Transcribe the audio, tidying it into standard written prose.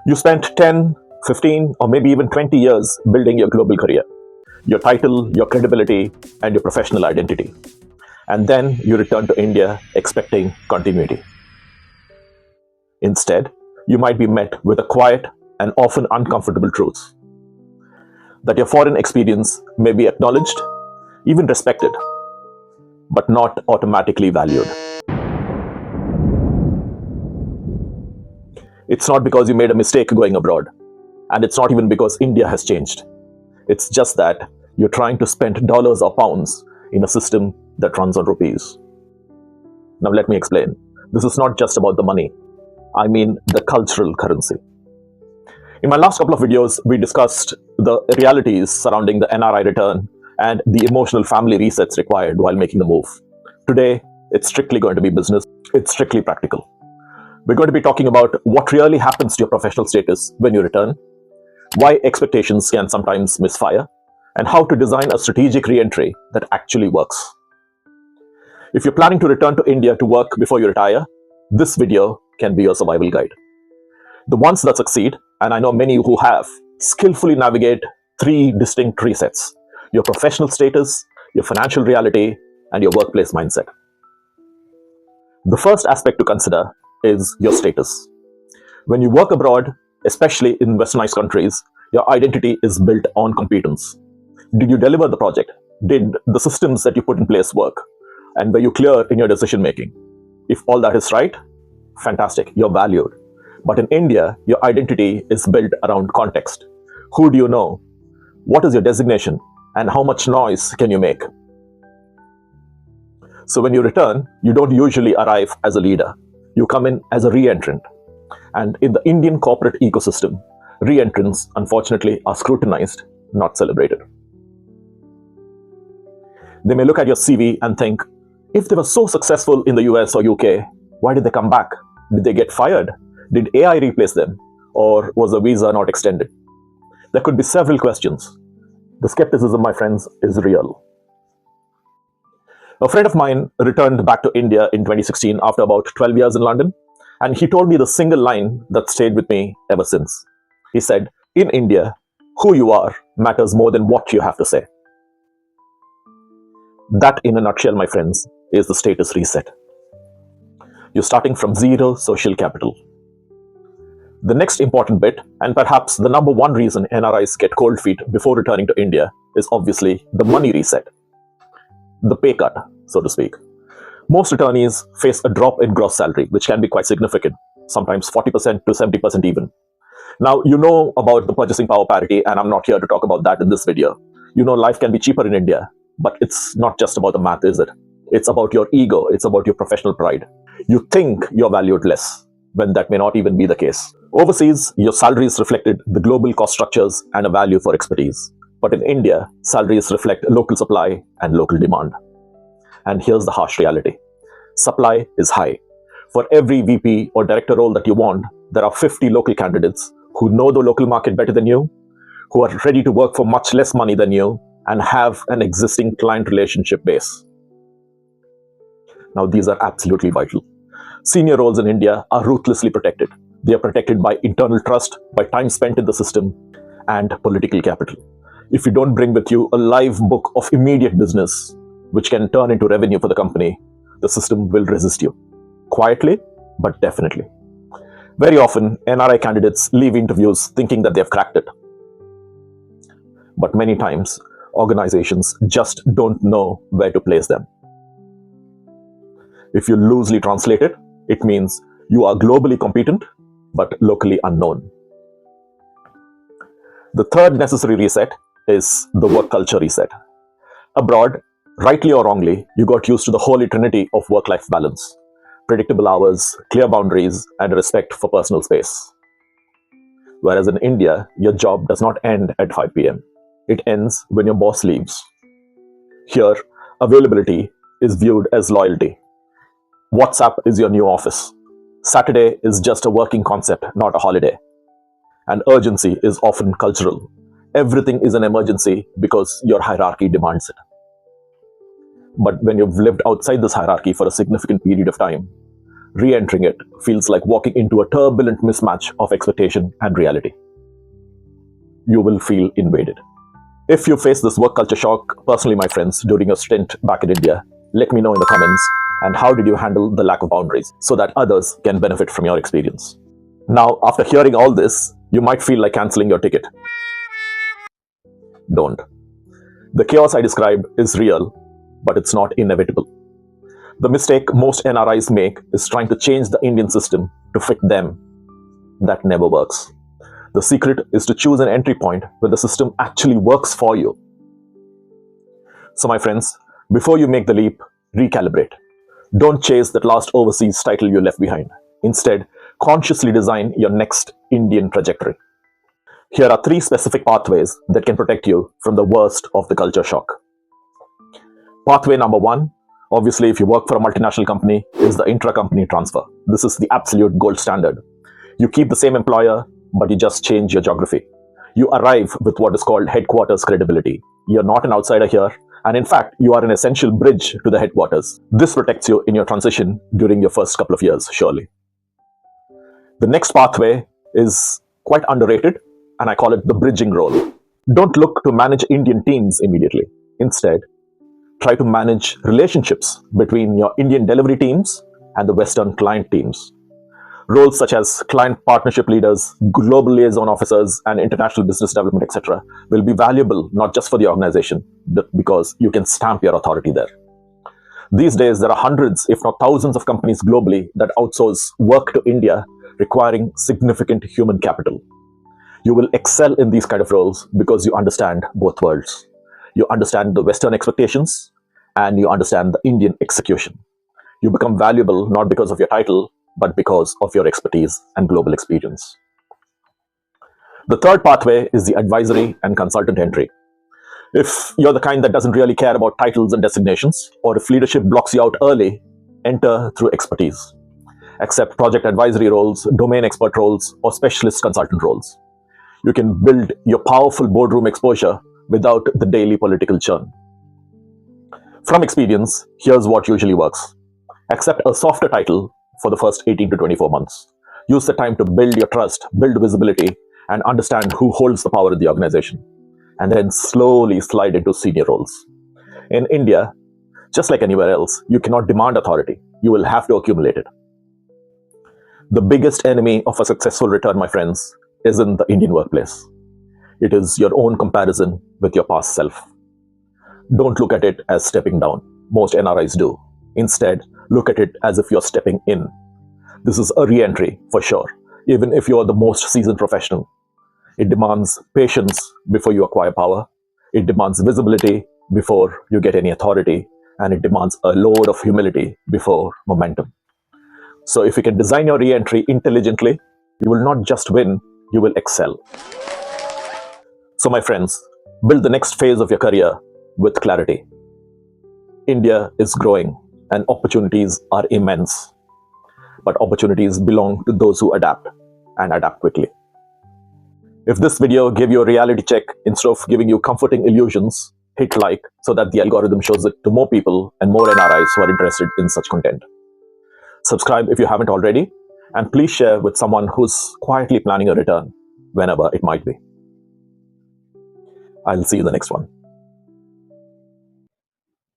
You spent 10, 15, or maybe even 20 years building your global career, your title, your credibility, and your professional identity. And then you return to India expecting continuity. Instead, you might be met with a quiet and often uncomfortable truth that your foreign experience may be acknowledged, even respected, but not automatically valued. It's not because you made a mistake going abroad, and it's not even because India has changed. It's just that you're trying to spend dollars or pounds in a system that runs on rupees. Now let me explain. This is not just about the money. I mean the cultural currency. In my last couple of videos, we discussed the realities surrounding the NRI return and the emotional family resets required while making the move. Today, it's strictly going to be business. It's strictly practical. We're going to be talking about what really happens to your professional status when you return, why expectations can sometimes misfire, and how to design a strategic re-entry that actually works. If you're planning to return to India to work before you retire, this video can be your survival guide. The ones that succeed, and I know many who have, skillfully navigate three distinct resets: your professional status, your financial reality, and your workplace mindset. The first aspect to consider is your status. When you work abroad, especially in westernized countries, your identity is built on competence. Did you deliver the project? Did the systems that you put in place work? And were you clear in your decision making? If all that is right, fantastic, you're valued. But in India, your identity is built around context. Who do you know? What is your designation? And how much noise can you make? So when you return, you don't usually arrive as a leader. You come in as a re-entrant. And in the Indian corporate ecosystem, re-entrants, unfortunately, are scrutinized, not celebrated. They may look at your CV and think, if they were so successful in the US or UK, why did they come back? Did they get fired? Did AI replace them? Or was the visa not extended? There could be several questions. The skepticism, my friends, is real. A friend of mine returned back to India in 2016 after about 12 years in London, and he told me the single line that stayed with me ever since. He said, in India, who you are matters more than what you have to say. That, in a nutshell, my friends, is the status reset. You're starting from zero social capital. The next important bit, and perhaps the number one reason NRIs get cold feet before returning to India, is obviously the money reset. The pay cut, so to speak. Most returnees face a drop in gross salary, which can be quite significant, sometimes 40% to 70% even. Now, you know about the purchasing power parity, and I'm not here to talk about that in this video. You know life can be cheaper in India, but it's not just about the math, is it? It's about your ego, it's about your professional pride. You think you're valued less, when that may not even be the case. Overseas, your salaries reflected the global cost structures and a value for expertise. But in India, salaries reflect local supply and local demand. And here's the harsh reality. Supply is high. For every VP or director role that you want, there are 50 local candidates who know the local market better than you, who are ready to work for much less money than you, and have an existing client relationship base. Now, these are absolutely vital. Senior roles in India are ruthlessly protected. They are protected by internal trust, by time spent in the system, and political capital. If you don't bring with you a live book of immediate business, which can turn into revenue for the company, the system will resist you. Quietly, but definitely. Very often, NRI candidates leave interviews thinking that they've cracked it. But many times, organizations just don't know where to place them. If you loosely translate it, it means you are globally competent, but locally unknown. The third necessary reset is the work culture reset. Abroad, rightly or wrongly, you got used to the holy trinity of work-life balance: predictable hours, clear boundaries, and respect for personal space. Whereas in India, your job does not end at 5 p.m. It ends when your boss leaves. Here, availability is viewed as loyalty. WhatsApp is your new office. Saturday is just a working concept, not a holiday. And urgency is often cultural. Everything is an emergency because your hierarchy demands it. But when you've lived outside this hierarchy for a significant period of time, re-entering it feels like walking into a turbulent mismatch of expectation and reality. You will feel invaded. If you face this work culture shock personally, my friends, during your stint back in India, let me know in the comments. And how did you handle the lack of boundaries so that others can benefit from your experience? Now, after hearing all this, you might feel like cancelling your ticket. Don't. The chaos I described is real, but it's not inevitable. The mistake most NRIs make is trying to change the Indian system to fit them. That never works. The secret is to choose an entry point where the system actually works for you. So my friends, before you make the leap, recalibrate. Don't chase that last overseas title you left behind. Instead, consciously design your next Indian trajectory. Here are 3 specific pathways that can protect you from the worst of the culture shock. Pathway number 1, obviously if you work for a multinational company, is the intra-company transfer. This is the absolute gold standard. You keep the same employer, but you just change your geography. You arrive with what is called headquarters credibility. You're not an outsider here, and in fact, you are an essential bridge to the headquarters. This protects you in your transition during your first couple of years, surely. The next pathway is quite underrated, and I call it the bridging role. Don't look to manage Indian teams immediately. Instead, try to manage relationships between your Indian delivery teams and the Western client teams. Roles such as client partnership leaders, global liaison officers, and international business development, etc., will be valuable not just for the organization, but because you can stamp your authority there. These days, there are hundreds, if not thousands, of companies globally that outsource work to India, requiring significant human capital. You will excel in these kind of roles because you understand both worlds. You understand the Western expectations, and you understand the Indian execution. You become valuable not because of your title, but because of your expertise and global experience. The third pathway is the advisory and consultant entry. If you're the kind that doesn't really care about titles and designations, or if leadership blocks you out early, enter through expertise. Accept project advisory roles, domain expert roles, or specialist consultant roles. You can build your powerful boardroom exposure without the daily political churn. From experience, here's what usually works. Accept a softer title for the first 18 to 24 months. Use the time to build your trust, build visibility, and understand who holds the power in the organization. And then slowly slide into senior roles. In India, just like anywhere else, you cannot demand authority. You will have to accumulate it. The biggest enemy of a successful return, my friends, isn't the Indian workplace. It is your own comparison with your past self. Don't look at it as stepping down. Most NRIs do. Instead, look at it as if you're stepping in. This is a re-entry for sure, even if you are the most seasoned professional. It demands patience before you acquire power. It demands visibility before you get any authority. And it demands a load of humility before momentum. So if you can design your re-entry intelligently, you will not just win, you will excel. So my friends, build the next phase of your career with clarity. India is growing and opportunities are immense. But opportunities belong to those who adapt and adapt quickly. If this video gave you a reality check instead of giving you comforting illusions, hit like so that the algorithm shows it to more people and more NRIs who are interested in such content. Subscribe if you haven't already, and please share with someone who's quietly planning a return, whenever it might be. I'll see you in the next one.